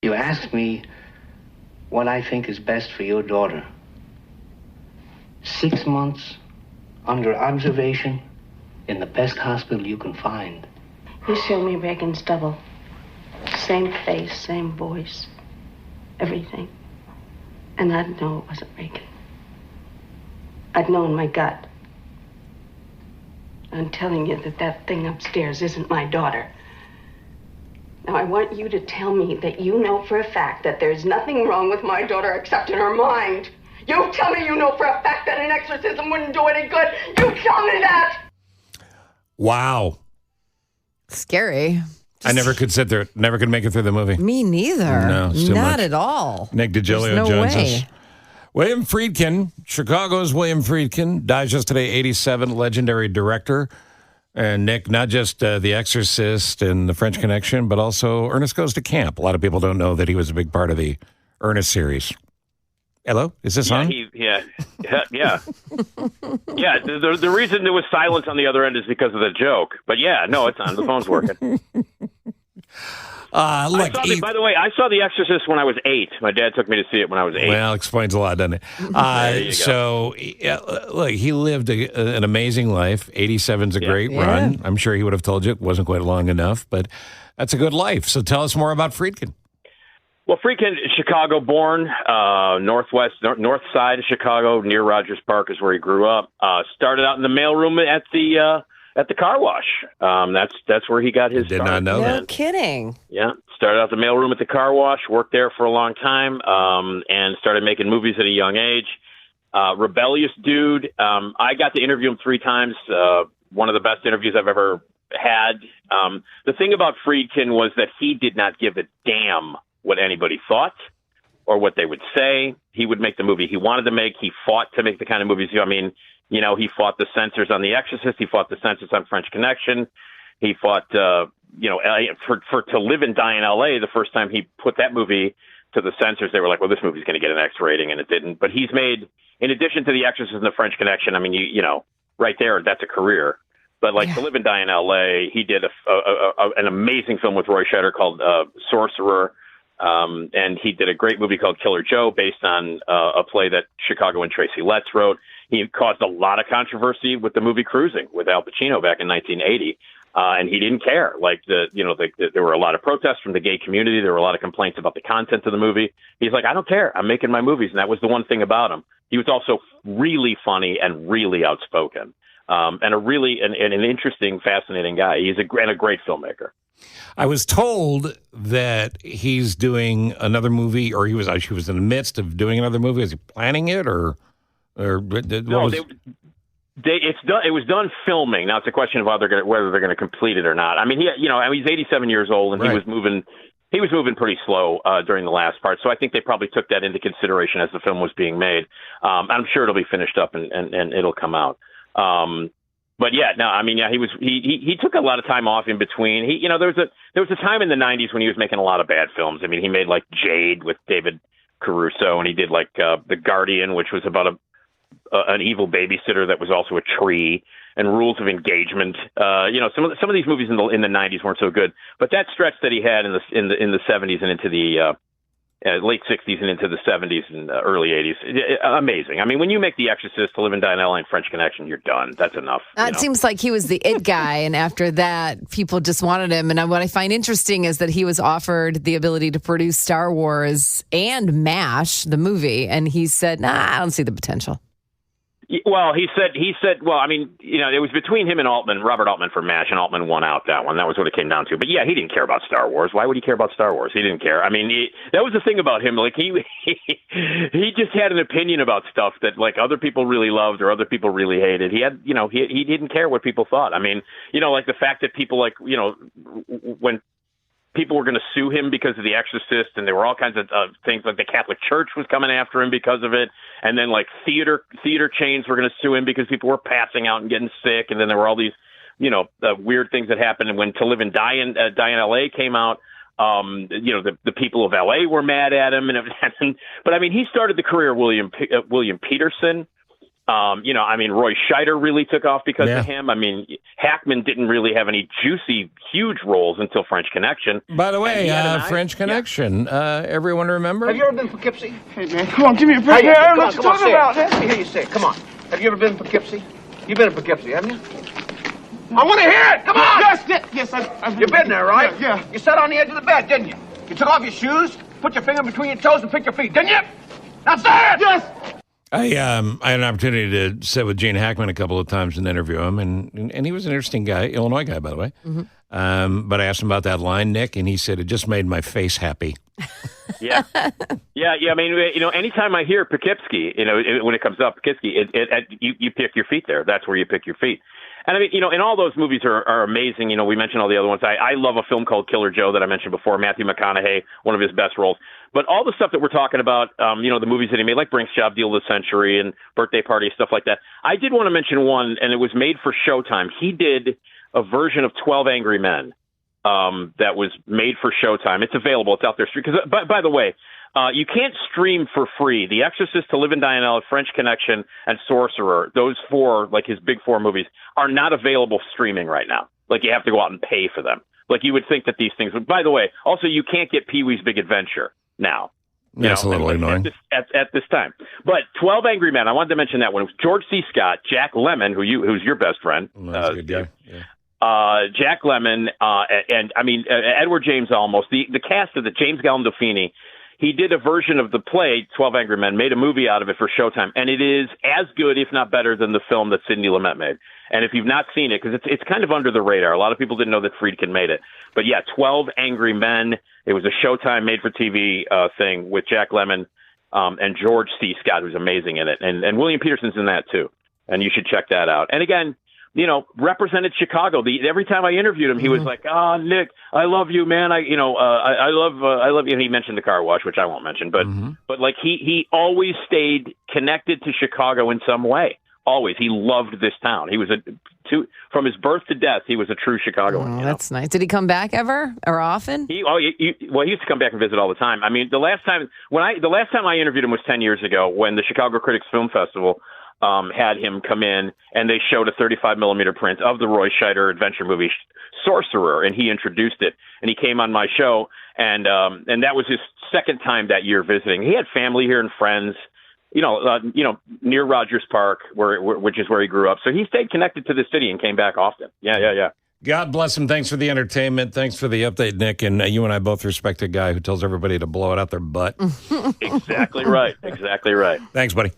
You asked me what I think is best for your daughter. 6 months under observation in the best hospital you can find. You showed me Reagan's double. Same face, same voice, everything. And I'd know it wasn't Reagan. I'd know in my gut. I'm telling you that thing upstairs isn't my daughter. Now, I want you to tell me that you know for a fact that there's nothing wrong with my daughter except in her mind. You tell me you know for a fact that an exorcism wouldn't do any good. You tell me that! Wow. Scary. I never could sit there, never could make it through the movie. Me neither. No, it's too Not much. at all. Nick Digilio There's no joins way. us. William Friedkin, Chicago's William Friedkin, dies yesterday, 87, legendary director. And Nick, not just The Exorcist and The French Connection, but also Ernest Goes to Camp. A lot of people don't know that he was a big part of the Ernest series. Hello? Is this on? Yeah. The reason there was silence on the other end is because of the joke. But yeah, no, it's on. The phone's working. By the way, I saw The Exorcist when I was 8. My dad took me to see it when I was 8. Well, explains a lot, doesn't it? Look, he lived an amazing life. 87's a great run. I'm sure he would have told you it wasn't quite long enough, but that's a good life. So tell us more about Friedkin. Well, Friedkin, Chicago born, north side of Chicago, near Rogers Park is where he grew up. Started out in the mailroom at the car wash. That's where he got his Did start. not know that. No kidding. Yeah, started out the mailroom at the car wash, worked there for a long time, and started making movies at a young age. Rebellious dude. I got to interview him 3 times. One of the best interviews I've ever had. The thing about Friedkin was that he did not give a damn what anybody thought or what they would say. He would make the movie he wanted to make. He fought to make the kind of movies. I mean, he fought the censors on The Exorcist. He fought the censors on French Connection. He fought, to Live and Die in L.A. The first time he put that movie to the censors, they were like, well, this movie's going to get an X rating, and it didn't. But he's made, in addition to The Exorcist and the French Connection, I mean, right there, that's a career. But To Live and Die in L.A., he did an amazing film with Roy Scheider called Sorcerer. And he did a great movie called Killer Joe based on a play that Chicago and Tracy Letts wrote. He caused a lot of controversy with the movie Cruising with Al Pacino back in 1980. And he didn't care. There were a lot of protests from the gay community. There were a lot of complaints about the content of the movie. He's like, I don't care. I'm making my movies. And that was the one thing about him. He was also really funny and really outspoken. And an interesting, fascinating guy. He's a great filmmaker. I was told that he's doing another movie, or he was in the midst of doing another movie. Is he planning it, or no? It's done. It was done filming. Now it's a question of whether they're going to complete it or not. I mean, he's 87 years old, and right. He was moving pretty slow during the last part. So I think they probably took that into consideration as the film was being made. I'm sure it'll be finished up and it'll come out. But he took a lot of time off in between. There was a time in the 90s when he was making a lot of bad films. I mean, he made like Jade with David Caruso, and he did like The Guardian, which was about an evil babysitter that was also a tree, and Rules of Engagement. Some of these movies in the 90s weren't so good, but that stretch that he had in the 70s and into the late 60s and into the 70s and early 80s. Amazing. I mean, when you make The Exorcist, To Live and Die in L.A. and French Connection, you're done. That's enough. It seems like he was the it guy, and after that, people just wanted him. And what I find interesting is that he was offered the ability to produce Star Wars and MASH, the movie, and he said, nah, I don't see the potential. Well, he said, well, I mean, it was between him and Robert Altman for MASH, and Altman won out that one. That was what it came down to. But yeah, he didn't care about Star Wars. Why would he care about Star Wars? He didn't care. I mean, that was the thing about him. Like he just had an opinion about stuff that like other people really loved or other people really hated. He had, he didn't care what people thought. I mean, like the fact that people when people were going to sue him because of The Exorcist, and there were all kinds of things, like the Catholic Church was coming after him because of it, and then like theater chains were going to sue him because people were passing out and getting sick, and then there were all these weird things that happened. And when To Live and Die in L.A. came out, the people of L.A. were mad at him, but I mean, he started the career of William Peterson, Roy Scheider really took off because of him. I mean, Hackman didn't really have any juicy, huge roles until French Connection. By the way, French Connection. Everyone remember? Have you ever been to Poughkeepsie? Hey, man, come on, give me a break. I don't know what you're talking about. Let me hear you say it. Come on. Have you ever been to Poughkeepsie? You've been to Poughkeepsie, haven't you? I want to hear it. Come on. Yes, I've You've been there, right? Yeah. You sat on the edge of the bed, didn't you? You took off your shoes, put your finger between your toes, and picked your feet, didn't you? Now say it. Yes. I had an opportunity to sit with Gene Hackman a couple of times and interview him, and he was an interesting guy, Illinois guy, by the way. Mm-hmm. But I asked him about that line, Nick, and he said it just made my face happy. Yeah. I mean, anytime I hear Poughkeepsie, when it comes up, Poughkeepsie, you pick your feet there. That's where you pick your feet. And I mean, and all those movies are amazing. We mentioned all the other ones. I love a film called Killer Joe that I mentioned before. Matthew McConaughey, one of his best roles. But all the stuff that we're talking about, the movies that he made, like Brink's Job, Deal of the Century, and Birthday Party, stuff like that. I did want to mention one, and it was made for Showtime. He did a version of 12 Angry Men that was made for Showtime. It's available. It's out there. Because, by the way, you can't stream for free. The Exorcist, To Live and Die in L.A., French Connection, and Sorcerer, those four, like his big four movies, are not available streaming right now. Like, you have to go out and pay for them. Like, you would think that these things would. By the way, also, you can't get Pee-wee's Big Adventure now. That's a little annoying. At this time. But 12 Angry Men, I wanted to mention that one. It was George C. Scott, Jack Lemmon, who's your best friend. That's a good guy. Yeah. Jack Lemmon, and I mean, Edward James Olmos, the cast of the James Gandolfini. He did a version of the play, 12 Angry Men, made a movie out of it for Showtime, and it is as good, if not better, than the film that Sidney Lumet made. And if you've not seen it, because it's kind of under the radar, a lot of people didn't know that Friedkin made it. But yeah, 12 Angry Men. It was a Showtime made-for-TV thing with Jack Lemmon and George C. Scott, who's amazing in it, and William Peterson's in that too. And you should check that out. And again, represented Chicago. Every time I interviewed him, he was like, Nick, I love you, man. I love you. And he mentioned the car wash, which I won't mention, but like he always stayed connected to Chicago in some way. Always. He loved this town. He was from his birth to death, he was a true Chicagoan. Oh, that's nice. Did he come back ever or often? He used to come back and visit all the time. I mean, the last time I interviewed him was 10 years ago when the Chicago Critics Film Festival had him come in, and they showed a 35 millimeter print of the Roy Scheider adventure movie Sorcerer, and he introduced it, and he came on my show, and that was his second time that year visiting. He had family here and friends, near Rogers Park, which is where he grew up. So he stayed connected to the city and came back often. Yeah. God bless him. Thanks for the entertainment. Thanks for the update, Nick. And you and I both respect a guy who tells everybody to blow it out their butt. Exactly right. Thanks, buddy.